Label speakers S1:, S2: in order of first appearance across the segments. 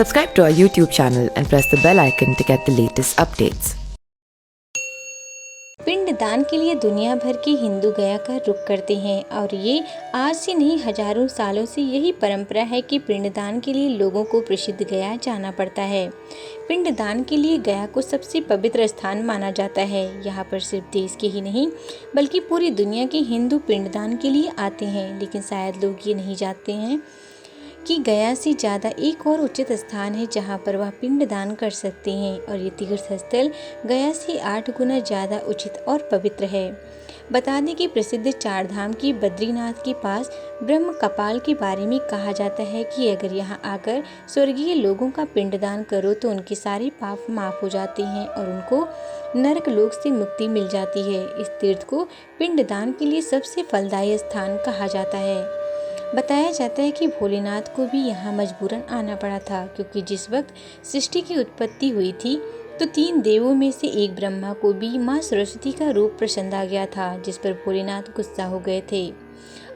S1: Subscribe to our YouTube channel and press the bell icon to get the latest updates.
S2: पिंडदान के लिए दुनिया भर के हिंदू गया का रुख करते हैं और ये आज से नहीं हजारों सालों से यही परंपरा है कि पिंडदान के लिए लोगों को प्रसिद्ध गया जाना पड़ता है। पिंडदान के लिए गया को सबसे पवित्र स्थान माना जाता है। यहाँ पर सिर्फ देश के ही नहीं बल्कि पूरी दुनिया के हिंदू पिंडदान के लिए आते हैं, लेकिन शायद लोग ये नहीं जानते हैं कि गया से ज़्यादा एक और उचित स्थान है जहाँ पर वह पिंडदान कर सकते हैं, और ये तीर्थ स्थल गया से 8 गुना ज़्यादा उचित और पवित्र है। बता दें कि प्रसिद्ध चार धाम की बद्रीनाथ के पास ब्रह्म कपाल के बारे में कहा जाता है कि अगर यहाँ आकर स्वर्गीय लोगों का पिंडदान करो तो उनके सारे पाप माफ हो जाते हैं और उनको नरक लोक से मुक्ति मिल जाती है। इस तीर्थ को पिंडदान के लिए सबसे फलदायी स्थान कहा जाता है। बताया जाता है कि भोलेनाथ को भी यहाँ मजबूरन आना पड़ा था, क्योंकि जिस वक्त सृष्टि की उत्पत्ति हुई थी तो 3 देवों में से एक ब्रह्मा को भी माँ सरस्वती का रूप पसंद आ गया था, जिस पर भोलेनाथ गुस्सा हो गए थे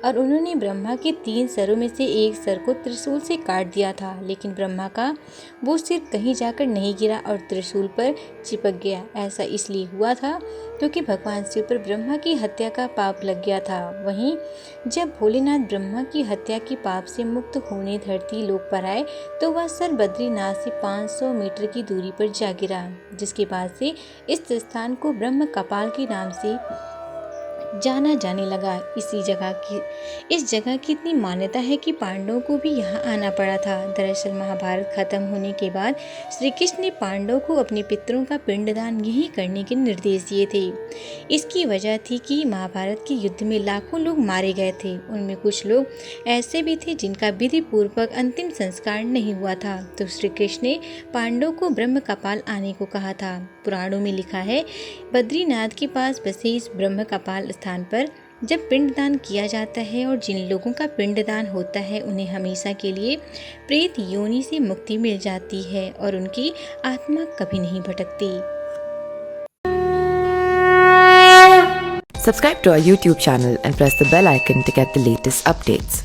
S2: और उन्होंने ब्रह्मा के 3 सरों में से एक सर को त्रिशूल से काट दिया था। लेकिन ब्रह्मा का वो सिर कहीं जाकर नहीं गिरा और त्रिशूल पर चिपक गया। ऐसा इसलिए हुआ था क्योंकि भगवान शिव पर ब्रह्मा की हत्या का पाप लग गया था। वहीं जब भोलेनाथ ब्रह्मा की हत्या के पाप से मुक्त होने धरती लोक पर आए तो वह सर बद्रीनाथ से 500 मीटर की दूरी पर जा गिरा, जिसके बाद से इस स्थान को ब्रह्म कपाल के नाम से जाना जाने लगा। इस जगह की इतनी मान्यता है कि पांडवों को भी यहाँ आना पड़ा था। दरअसल महाभारत खत्म होने के बाद श्री कृष्ण ने पांडवों को अपने पितरों का पिंडदान यहीं करने के निर्देश दिए थे। इसकी वजह थी कि महाभारत के युद्ध में लाखों लोग मारे गए थे। उनमें कुछ लोग ऐसे भी थे जिनका विधि पूर्वक अंतिम संस्कार नहीं हुआ था, तो श्री कृष्ण ने पांडवों को ब्रह्म कपाल आने को कहा था। पुराणों में लिखा है, बद्रीनाथ के पास बसे इस ब्रह्म कपाल स्थान पर जब पिंडदान किया जाता है और जिन लोगों का पिंडदान होता है उन्हें हमेशा के लिए प्रेत योनि से मुक्ति मिल जाती है और उनकी आत्मा कभी नहीं भटकती।
S1: Subscribe to our YouTube channel and press the bell icon to get the latest updates.